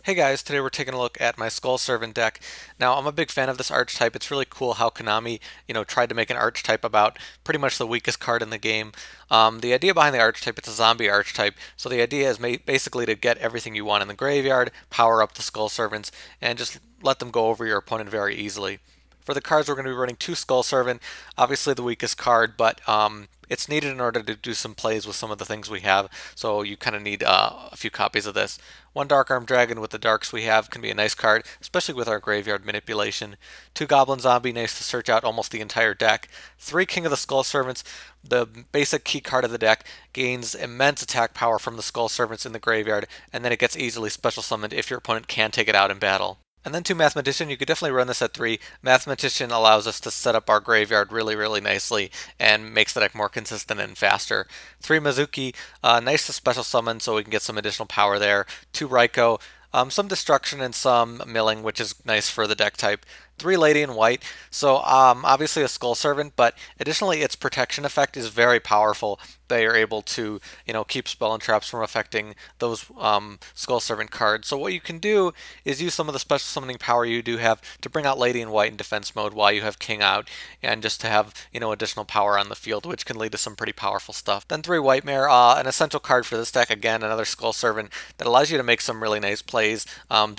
Hey guys, today we're taking a look at my Skull Servant deck. Now, I'm a big fan of this archetype. It's really cool how Konami, tried to make an archetype about pretty much the weakest card in the game. The idea behind the archetype, it's a zombie archetype, so the idea is basically to get everything you want in the graveyard, power up the Skull Servants, and just let them go over your opponent very easily. For the cards, we're going to be running 2 Skull Servant, obviously the weakest card, but it's needed in order to do some plays with some of the things we have, so you kind of need a few copies of this. 1 Dark Arm Dragon with the darks we have can be a nice card, especially with our graveyard manipulation. 2 Goblin Zombie, nice to search out almost the entire deck. 3 King of the Skull Servants, the basic key card of the deck, gains immense attack power from the Skull Servants in the graveyard, and then it gets easily special summoned if your opponent can take it out in battle. And then 2 Mathematician, you could definitely run this at 3. Mathematician allows us to set up our graveyard really nicely and makes the deck more consistent and faster. 3 Mezuki, nice to special summon so we can get some additional power there. 2 Ryko, some destruction and some milling, which is nice for the deck type. 3 Lady in White, so obviously a Skull Servant, but additionally its protection effect is very powerful. They are able to, keep spell and traps from affecting those Skull Servant cards. So what you can do is use some of the special summoning power you do have to bring out Lady in White in defense mode while you have King out, and just to have, additional power on the field, which can lead to some pretty powerful stuff. Then 3 Wightmare, an essential card for this deck, again, another Skull Servant that allows you to make some really nice plays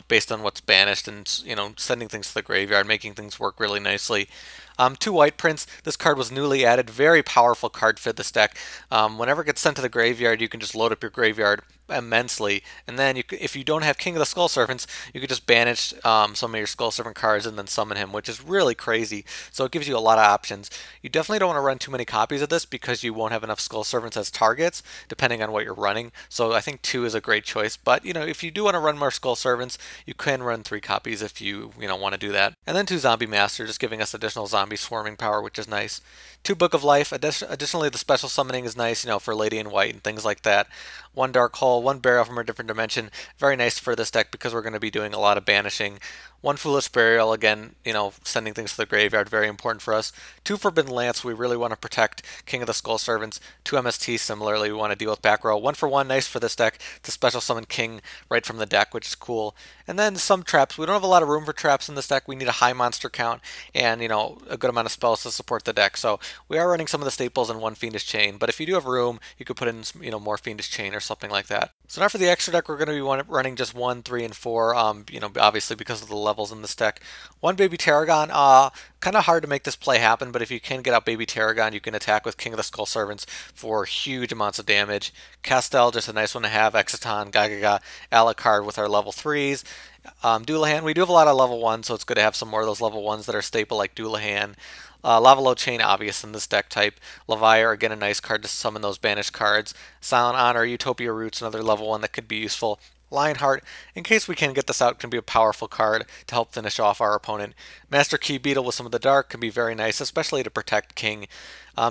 based on what's banished and, sending things to the graveyard, making things work really nicely. 2 Wightprince, this card was newly added, very powerful card for this deck. Whenever it gets sent to the graveyard, you can just load up your graveyard immensely, and then if you don't have King of the Skull Servants, you could just banish some of your Skull Servant cards and then summon him, which is really crazy. So it gives you a lot of options. You definitely don't want to run too many copies of this because you won't have enough Skull Servants as targets, depending on what you're running. So I think 2 is a great choice, but if you do want to run more Skull Servants, you can run 3 copies if you want to do that. And then 2 Zombie Master, just giving us additional zombie swarming power, which is nice. 2 Book of Life, additionally the special summoning is nice, for Lady in White and things like that. 1 Dark Hole, 1 Burial from a different dimension, very nice for this deck because we're going to be doing a lot of banishing. 1 Foolish Burial, again, sending things to the graveyard, very important for us. 2 Forbidden Lance, we really want to protect King of the Skull Servants. 2 MST, similarly, we want to deal with back row. 1 for 1, nice for this deck to special summon King right from the deck, which is cool. And then some traps. We don't have a lot of room for traps in this deck. We need a high monster count and, a good amount of spells to support the deck. So we are running some of the staples in 1 Fiendish Chain, but if you do have room, you could put in, more Fiendish Chain or something like that. So now for the extra deck, we're going to be running just 1, 3, and 4, obviously because of the levels in this deck. 1 Baby Tiragon, kind of hard to make this play happen, but if you can get out Baby Tiragon, you can attack with King of the Skull Servants for huge amounts of damage. Castel, just a nice one to have. Exciton, Gagaga, Alucard with our level 3s. Dullahan, we do have a lot of level 1s, so it's good to have some more of those level 1s that are staple like Dullahan. Lavalval Chain, obvious in this deck type. Leviair, again, a nice card to summon those banished cards. Silent Honor, Utopia Roots, another level 1 that could be useful. Lionheart, in case we can get this out, can be a powerful card to help finish off our opponent. Master Key Beetle with some of the dark can be very nice, especially to protect King.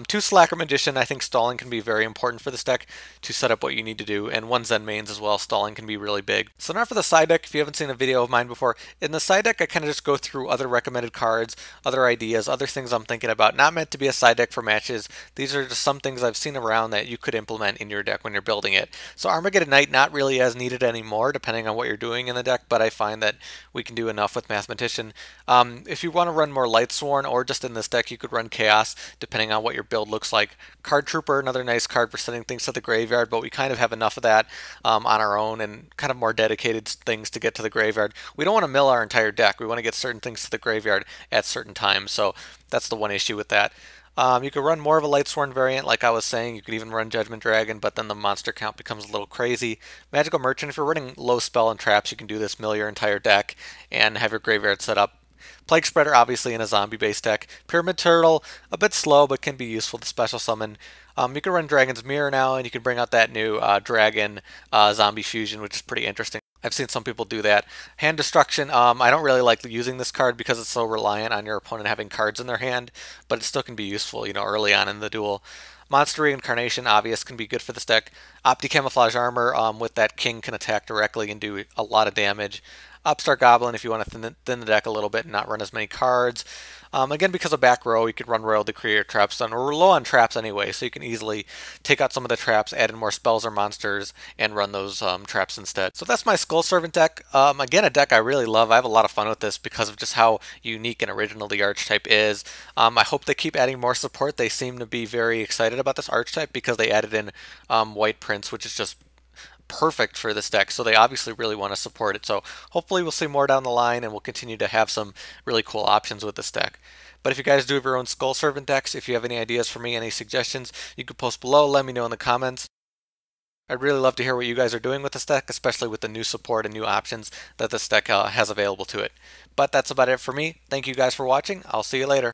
2 Slacker Magician, I think stalling can be very important for this deck to set up what you need to do, and 1 Zenmaines as well, stalling can be really big. So now for the side deck, if you haven't seen a video of mine before, in the side deck I kind of just go through other recommended cards, other ideas, other things I'm thinking about, not meant to be a side deck for matches. These are just some things I've seen around that you could implement in your deck when you're building it. So Armageddon Knight, not really as needed anymore, depending on what you're doing in the deck, but I find that we can do enough with Mathematician. If you want to run more Lightsworn, or just in this deck, you could run Chaos, depending on what your build looks like. Card Trooper, another nice card for sending things to the graveyard, but we kind of have enough of that on our own and kind of more dedicated things to get to the graveyard. We don't want to mill our entire deck. We want to get certain things to the graveyard at certain times, so that's the one issue with that. You could run more of a Lightsworn variant, like I was saying. You could even run Judgment Dragon, but then the monster count becomes a little crazy. Magical Merchant, if you're running low spell and traps, you can do this, mill your entire deck, and have your graveyard set up. Plaguespreader, obviously in a zombie-based deck. Pyramid Turtle, a bit slow, but can be useful to special summon. You can run Dragon's Mirror now, and you can bring out that new Dragon Zombie Fusion, which is pretty interesting. I've seen some people do that. Hand Destruction, I don't really like using this card because it's so reliant on your opponent having cards in their hand, but it still can be useful, early on in the duel. Monster Reincarnation, obvious, can be good for this deck. Opti Camouflage Armor, with that King, can attack directly and do a lot of damage. Upstart Goblin if you want to thin the deck a little bit and not run as many cards. Again, because of back row, you could run Royal Decree or Trap Stun. We're low on traps anyway, so you can easily take out some of the traps, add in more spells or monsters, and run those traps instead. So that's my Skull Servant deck. Again, a deck I really love. I have a lot of fun with this because of just how unique and original the archetype is. I hope they keep adding more support. They seem to be very excited about this archetype because they added in Wightprince, which is just perfect for this deck, so they obviously really want to support it. So hopefully we'll see more down the line and we'll continue to have some really cool options with this deck. But if you guys do have your own Skull Servant decks, if you have any ideas for me, any suggestions, you can post below, let me know in the comments. I'd really love to hear what you guys are doing with this deck, especially with the new support and new options that this deck has available to it. But that's about it for me. Thank you guys for watching. I'll see you later.